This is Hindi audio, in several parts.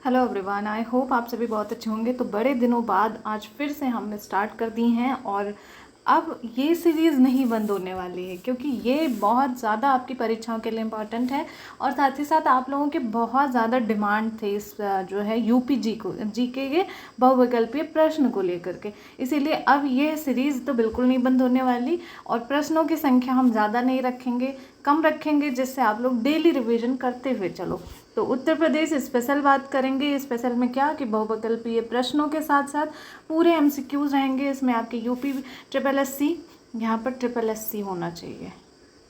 हेलो एवरीवन, आई होप आप सभी बहुत अच्छे होंगे। तो बड़े दिनों बाद आज फिर से हमने स्टार्ट कर दी हैं और अब ये सीरीज़ नहीं बंद होने वाली है, क्योंकि ये बहुत ज़्यादा आपकी परीक्षाओं के लिए इम्पॉर्टेंट है और साथ ही साथ आप लोगों के बहुत ज़्यादा डिमांड थे इस जो है यूपी जी के बहुविकल्पीय प्रश्न को लेकर के। इसीलिए अब ये सीरीज़ तो बिल्कुल नहीं बंद होने वाली और प्रश्नों की संख्या हम ज़्यादा नहीं रखेंगे, कम रखेंगे, जिससे आप लोग डेली रिवीजन करते हुए चलो। तो उत्तर प्रदेश स्पेशल बात करेंगे। स्पेशल में क्या कि बहुविकल्पीय प्रश्नों के साथ साथ पूरे एमसीक्यूज रहेंगे। इसमें आपके यूपी SSSC, यहाँ पर SSSC होना चाहिए,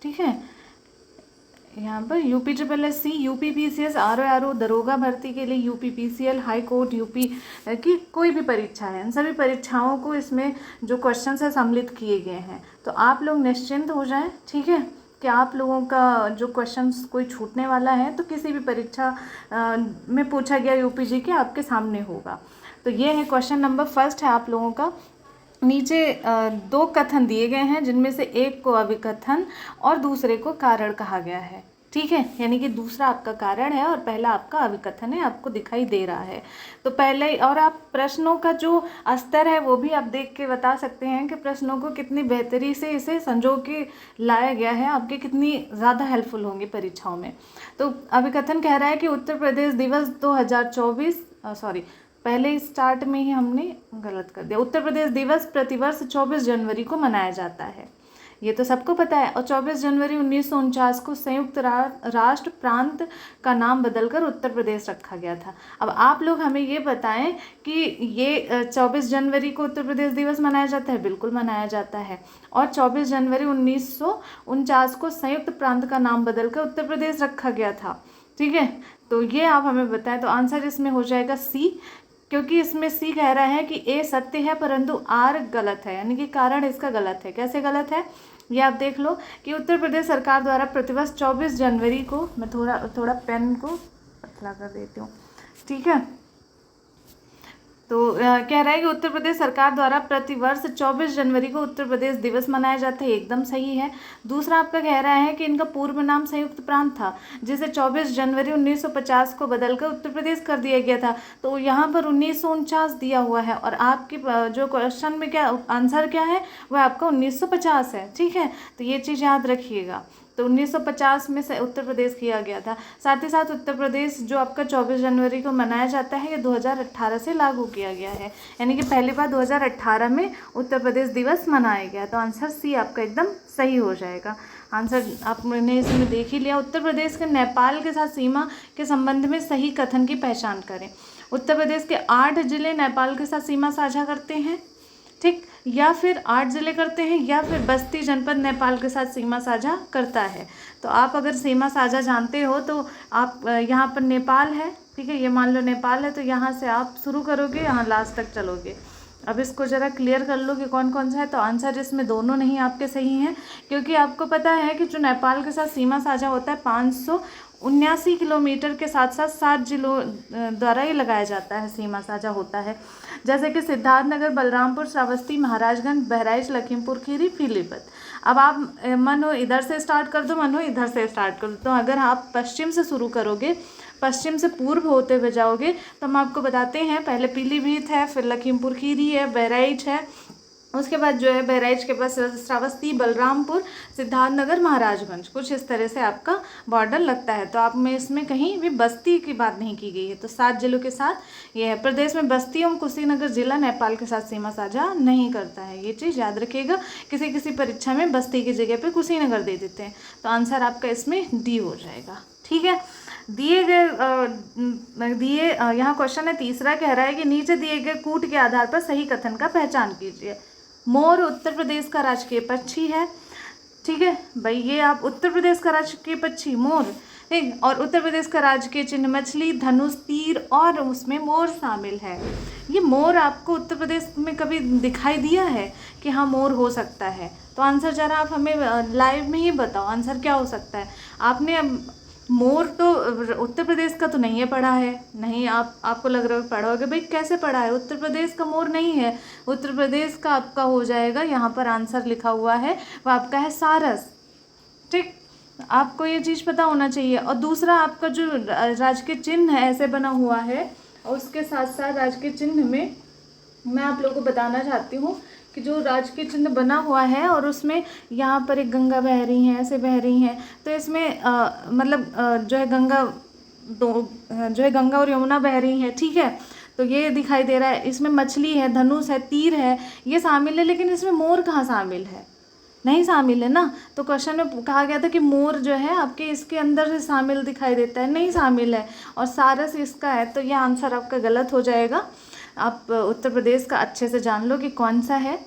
ठीक है। यहाँ पर UP SSSC, UP PCS, RO दरोगा भर्ती के लिए UP PCL, high court UP की कोई भी परीक्षा है, इन सभी परीक्षाओं को इसमें जो क्वेश्चन है सम्मिलित किए गए हैं। तो आप लोग निश्चिंत हो जाएं, ठीक है, कि आप लोगों का जो क्वेश्चंस कोई छूटने वाला है तो किसी भी परीक्षा में पूछा गया यूपी जी के आपके सामने होगा। तो ये है क्वेश्चन नंबर फर्स्ट है आप लोगों का। नीचे दो कथन दिए गए हैं, जिनमें से एक को अभिकथन और दूसरे को कारण कहा गया है, ठीक है। यानी कि दूसरा आपका कारण है और पहला आपका अभिकथन है, आपको दिखाई दे रहा है। तो पहले, और आप प्रश्नों का जो स्तर है वो भी आप देख के बता सकते हैं कि प्रश्नों को कितनी बेहतरी से इसे संजो के लाया गया है, आपके कितनी ज़्यादा हेल्पफुल होंगे परीक्षाओं में। तो अभिकथन कह रहा है कि उत्तर प्रदेश दिवस 2024 पहले स्टार्ट में ही हमने गलत कर दिया। उत्तर प्रदेश दिवस प्रतिवर्ष 24 जनवरी को मनाया जाता है, ये तो सबको पता है। और 24 जनवरी 1949 को संयुक्त राष्ट्र प्रांत का नाम बदलकर उत्तर प्रदेश रखा गया था। अब आप लोग हमें ये बताएं कि ये 24 जनवरी को उत्तर प्रदेश दिवस मनाया जाता है? बिल्कुल मनाया जाता है। और 24 जनवरी 1949 को संयुक्त प्रांत का नाम बदलकर उत्तर प्रदेश रखा गया था, ठीक है। तो ये आप हमें बताएं। तो आंसर इसमें हो जाएगा सी, क्योंकि इसमें सी कह रहा है कि ए सत्य है परंतु आर गलत है, यानी कि कारण इसका गलत है। कैसे गलत है ये आप देख लो कि उत्तर प्रदेश सरकार द्वारा प्रतिवर्ष 24 जनवरी को, मैं थोड़ा पेन को पतला कर देती हूँ, ठीक है। तो कह रहा है कि उत्तर प्रदेश सरकार द्वारा प्रतिवर्ष 24 जनवरी को उत्तर प्रदेश दिवस मनाया जाता है, एकदम सही है। दूसरा आपका कह रहा है कि इनका पूर्व नाम संयुक्त प्रांत था, जिसे 24 जनवरी 1950 को बदलकर उत्तर प्रदेश कर दिया गया था। तो यहाँ पर 1949 दिया हुआ है और आपके जो क्वेश्चन में क्या आंसर क्या है, वह आपका 1950 है, ठीक है। तो ये चीज़ याद रखिएगा। तो 1950 में से उत्तर प्रदेश किया गया था। साथ ही साथ उत्तर प्रदेश जो आपका 24 जनवरी को मनाया जाता है, ये 2018 से लागू किया गया है, यानी कि पहली बार 2018 में उत्तर प्रदेश दिवस मनाया गया। तो आंसर सी आपका एकदम सही हो जाएगा। आंसर आपने इसमें देख ही लिया। उत्तर प्रदेश के नेपाल के साथ सीमा के संबंध में सही कथन की पहचान करें। उत्तर प्रदेश के 8 जिले नेपाल के साथ सीमा साझा करते हैं, ठीक, या फिर 8 जिले करते हैं, या फिर बस्ती जनपद नेपाल के साथ सीमा साझा करता है। तो आप अगर सीमा साझा जानते हो तो आप यहाँ पर नेपाल है, ठीक है, ये मान लो नेपाल है, तो यहाँ से आप शुरू करोगे, यहाँ लास्ट तक चलोगे। अब इसको ज़रा क्लियर कर लो कि कौन कौन सा है। तो आंसर इसमें दोनों नहीं आपके सही हैं, क्योंकि आपको पता है कि जो नेपाल के साथ सीमा साझा होता है 579 किलोमीटर के साथ साथ 7 जिलों द्वारा ही लगाया जाता है, सीमा साझा होता है, जैसे कि सिद्धार्थनगर, बलरामपुर, श्रावस्ती, महाराजगंज, बहराइच, लखीमपुर खीरी, पीलीभीत। अब आप मनो इधर से स्टार्ट कर दो, मनो इधर से स्टार्ट कर दो। तो अगर आप पश्चिम से शुरू करोगे, पश्चिम से पूर्व होते हुए जाओगे, तो हम आपको बताते हैं, पहले पीलीभीत है, फिर लखीमपुर खीरी है, बहराइच है, उसके बाद जो है बहराइच के पास श्रावस्ती, बलरामपुर, सिद्धार्थनगर, महाराजगंज, कुछ इस तरह से आपका बॉर्डर लगता है। तो आप में इसमें कहीं भी बस्ती की बात नहीं की गई है। तो 7 जिलों के साथ ये है। प्रदेश में बस्ती एवं कुशीनगर जिला नेपाल के साथ सीमा साझा नहीं करता है, ये चीज़ याद रखिएगा। किसी किसी परीक्षा में बस्ती की जगह पे कुशीनगर दे देते हैं। तो आंसर आपका इसमें डी हो जाएगा, ठीक है। यहाँ क्वेश्चन है तीसरा, कह रहा है कि नीचे दिए गए कूट के आधार पर सही कथन का पहचान कीजिए। मोर उत्तर प्रदेश का राजकीय पक्षी है, ठीक है भाई, ये आप उत्तर प्रदेश का राजकीय पक्षी मोर, ठीक, और उत्तर प्रदेश का राजकीय चिन्ह मछली, धनुष, तीर, और उसमें मोर शामिल है। ये मोर आपको उत्तर प्रदेश में कभी दिखाई दिया है कि हाँ मोर हो सकता है? तो आंसर जरा आप हमें लाइव में ही बताओ, आंसर क्या हो सकता है। आपने मोर तो उत्तर प्रदेश का तो नहीं है पढ़ा है, नहीं, आपको लग रहा है पढ़ा होगा, भाई कैसे पढ़ा है, उत्तर प्रदेश का मोर नहीं है। उत्तर प्रदेश का आपका हो जाएगा, यहाँ पर आंसर लिखा हुआ है वो आपका है सारस, ठीक। आपको ये चीज़ पता होना चाहिए। और दूसरा, आपका जो राजकीय चिन्ह है ऐसे बना हुआ है, और उसके साथ साथ राजकीय चिन्ह में मैं आप लोगों को बताना चाहती हूँ कि जो राजकीय चिन्ह बना हुआ है और उसमें यहाँ पर एक गंगा बह रही हैं, ऐसे बह रही हैं, तो इसमें मतलब जो है गंगा जो है गंगा और यमुना बह रही हैं, ठीक है। तो ये दिखाई दे रहा है, इसमें मछली है, धनुष है, तीर है, ये शामिल है, लेकिन इसमें मोर कहाँ शामिल है? नहीं शामिल है ना। तो क्वेश्चन में कहा गया था कि मोर जो है आपके इसके अंदर से शामिल दिखाई देता है, नहीं शामिल है, और सारस इसका है, तो ये आंसर आपका गलत हो जाएगा। आप उत्तर प्रदेश का अच्छे से जान लो कि कौन सा है,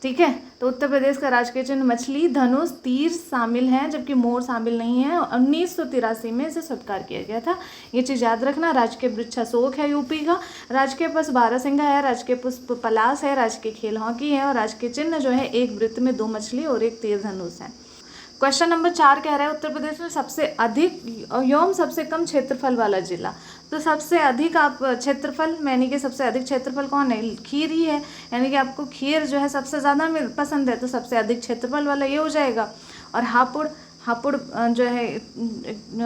ठीक है। तो उत्तर प्रदेश का राजकीय चिन्ह मछली, धनुष, तीर शामिल हैं, जबकि मोर शामिल नहीं है। 1983 में इसे स्वीकार किया गया था, ये चीज़ याद रखना। राजकीय वृक्ष अशोक है यूपी का, राजकीय पशु बारहसिंगा है, राजकीय पुष्प पलाश है, राजकीय खेल हॉकी है, और राजकीय चिन्ह जो है एक वृत्त में 2 मछली और एक तीर धनुष है। क्वेश्चन नंबर 4 कह रहा है उत्तर प्रदेश में सबसे अधिक एवं सबसे कम क्षेत्रफल वाला जिला। तो सबसे अधिक आप क्षेत्रफल, यानी कि सबसे अधिक क्षेत्रफल कौन है? खीर ही है, यानी कि आपको खीर जो है सबसे ज़्यादा पसंद है, तो सबसे अधिक क्षेत्रफल वाला ये हो जाएगा। और हापुड़ जो है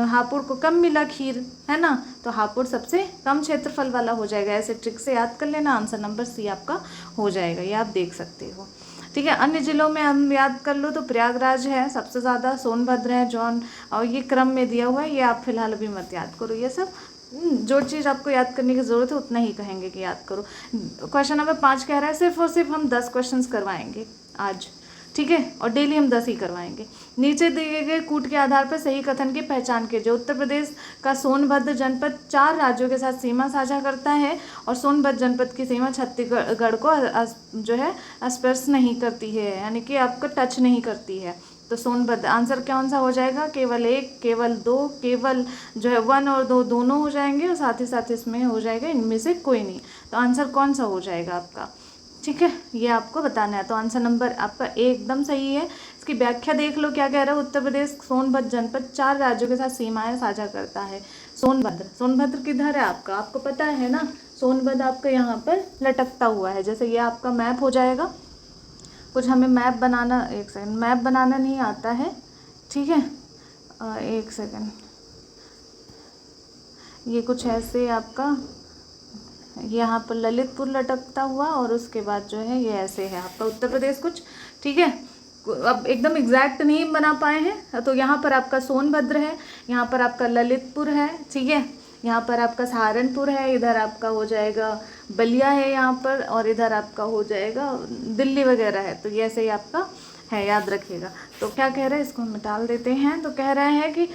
हापुड़ को कम मिला खीर, है ना, तो हापुड़ सबसे कम क्षेत्रफल वाला हो जाएगा। ऐसे ट्रिक से याद कर लेना, आंसर नंबर सी आपका हो जाएगा, ये आप देख सकते हो, ठीक है। अन्य जिलों में हम याद कर लो तो प्रयागराज है सबसे ज़्यादा, सोनभद्र है, जौन, और ये क्रम में दिया हुआ है, ये आप फिलहाल अभी मत याद करो। ये सब जो चीज़ आपको याद करने की ज़रूरत है उतना ही कहेंगे कि याद करो। क्वेश्चन नंबर 5 कह रहा है सिर्फ और सिर्फ हम 10 क्वेश्चंस करवाएंगे आज, ठीक है, और डेली हम 10 ही करवाएंगे। नीचे दिए गए कूट के आधार पर सही कथन की पहचान कीजिए। उत्तर प्रदेश का सोनभद्र जनपद 4 राज्यों के साथ सीमा साझा करता है, और सोनभद्र जनपद की सीमा छत्तीसगढ़ को जो है स्पर्श नहीं करती है, यानी कि आपको टच नहीं करती है। तो सोनभद्र आंसर कौन सा हो जाएगा? केवल 1, केवल 2, केवल जो है 1 और 2 दोनों हो जाएंगे, और साथ ही साथ इसमें हो जाएगा इनमें से कोई नहीं। तो आंसर कौन सा हो जाएगा आपका, ठीक है, ये आपको बताना है। तो आंसर नंबर आपका एकदम सही है। इसकी व्याख्या देख लो क्या कह रहा है। उत्तर प्रदेश सोनभद्र जनपद 4 राज्यों के साथ सीमाएं साझा करता है। सोनभद्र किधर है आपका? आपको पता है ना, सोनभद्र आपका यहाँ पर लटकता हुआ है। जैसे ये आपका मैप हो जाएगा, कुछ हमें मैप बनाना, एक सेकंड, मैप बनाना नहीं आता है, ठीक है, एक सेकंड, ये कुछ ऐसे आपका यहाँ पर ललितपुर लटकता हुआ, और उसके बाद जो है ये ऐसे है आपका उत्तर प्रदेश कुछ, ठीक है। अब एकदम एग्जैक्ट नहीं बना पाए हैं, तो यहाँ पर आपका सोनभद्र है, यहाँ पर आपका ललितपुर है, ठीक है, यहाँ पर आपका सहारनपुर है, इधर आपका हो जाएगा बलिया है यहाँ पर, और इधर आपका हो जाएगा दिल्ली वगैरह है। तो ये ऐसे ही आपका है, याद रखिएगा। तो क्या कह रहा है, इसको हम निकाल देते हैं। तो कह रहा है कि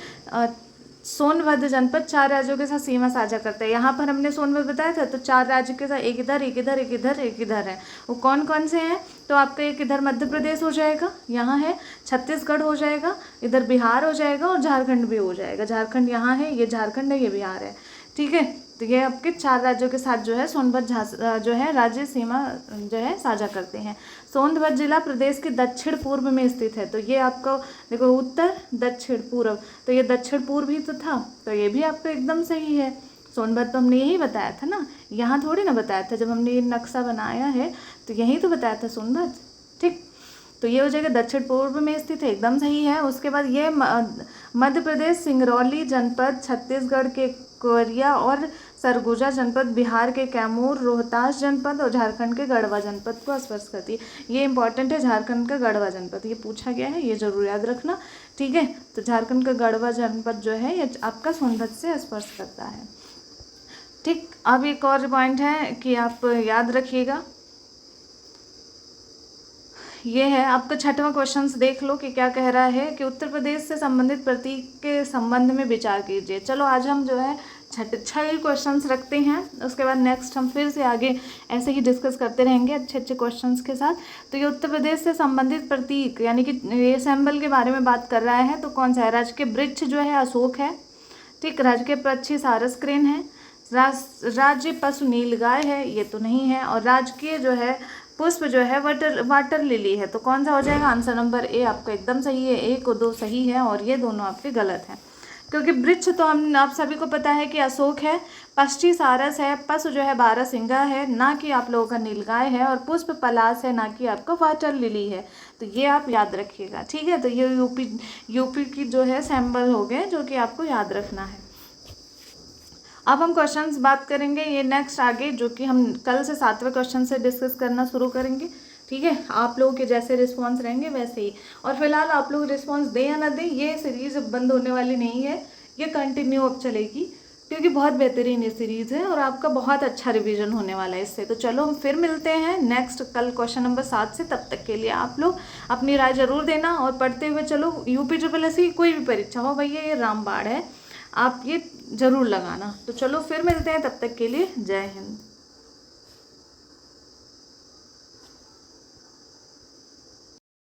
सोनभद्र जनपद 4 राज्यों के साथ सीमा साझा करता है। यहाँ पर हमने सोनभद्र बताया था, तो 4 राज्य के साथ एक इधर, एक इधर, एक इधर, एक इधर है। वो कौन कौन से हैं? तो आपका एक इधर मध्य प्रदेश हो जाएगा, यहाँ है, छत्तीसगढ़ हो जाएगा, इधर बिहार हो जाएगा, और झारखंड भी हो जाएगा। झारखंड यहाँ है, ये झारखंड है, ये बिहार है, ठीक है। तो ये आपके 4 राज्यों के साथ जो है सोनभद्र जो है राज्य सीमा जो है साझा करते हैं। सोनभद्र जिला प्रदेश के दक्षिण पूर्व में स्थित है। तो ये आपका देखो, उत्तर, दक्षिण, पूर्व, तो ये दक्षिण पूर्व ही तो था, तो ये भी आपका एकदम सही है। सोनभद्र तो हमने यही बताया था ना, यहाँ थोड़ी ना बताया था, जब हमने ये नक्शा बनाया है तो यही तो बताया था सोनभद्र, ठीक। तो ये हो जाएगा दक्षिण पूर्व में स्थित है, एकदम सही है। उसके बाद ये मध्य प्रदेश सिंगरौली जनपद, छत्तीसगढ़ के कोरिया और सरगुजा जनपद, बिहार के कैमूर, रोहतास जनपद, और झारखंड के गढ़वा जनपद को स्पर्श करती है। ये इंपॉर्टेंट है, झारखंड का गढ़वा जनपद, ये पूछा गया है, ये जरूर याद रखना, ठीक है। तो झारखंड का गढ़वा जनपद जो है ये आपका सोनभद्र से स्पर्श करता है, ठीक। अब एक और पॉइंट है कि आप याद रखिएगा, ये है आपका 6वां क्वेश्चन। देख लो कि क्या कह रहा है कि उत्तर प्रदेश से संबंधित प्रतीक के संबंध में विचार कीजिए। चलो आज हम जो है 6 क्वेश्चंस रखते हैं, उसके बाद नेक्स्ट हम फिर से आगे ऐसे ही डिस्कस करते रहेंगे अच्छे अच्छे क्वेश्चंस के साथ। तो ये उत्तर प्रदेश से संबंधित प्रतीक यानी कि ये सिंबल के बारे में बात कर रहा है। तो कौन सा है? राजकीय वृक्ष जो है अशोक है, ठीक। राजकीय पक्षी सारस क्रेन है, राज्य पशु नीलगाय है, ये तो नहीं है। और राजकीय जो है पुष्प जो है वाटर लिली है। तो कौन सा हो जाएगा? आंसर नंबर ए आपका एकदम सही है। 1 और 2 सही है और ये दोनों आपके गलत हैं, क्योंकि वृक्ष तो हम आप सभी को पता है कि अशोक है, पष्टी सारस है, पशु जो है बारहसिंगा है, ना कि आप लोगों का नीलगाय है, और पुष्प पलाश है, ना कि आपका वाटर लिली है। तो ये आप याद रखिएगा, ठीक है। तो ये यूपी की जो है सिंबल हो गए जो कि आपको याद रखना है। अब हम क्वेश्चंस बात करेंगे, ये नेक्स्ट आगे जो कि हम कल से 7वें क्वेश्चन से डिस्कस करना शुरू करेंगे, ठीक है। आप लोगों के जैसे रिस्पॉन्स रहेंगे वैसे ही, और फिलहाल आप लोग रिस्पॉन्स दें या ना दें, ये सीरीज़ बंद होने वाली नहीं है, ये कंटिन्यू अब चलेगी, क्योंकि बहुत बेहतरीन ये सीरीज़ है और आपका बहुत अच्छा रिवीजन होने वाला है इससे। तो चलो हम फिर मिलते हैं नेक्स्ट कल क्वेश्चन नंबर 7 से। तब तक के लिए आप लोग अपनी राय ज़रूर देना, और पढ़ते हुए चलो, UPSSC की कोई भी परीक्षा हो भैया, ये रामबाण है, आप ये ज़रूर लगाना। तो चलो फिर मिलते हैं, तब तक के लिए जय हिंद।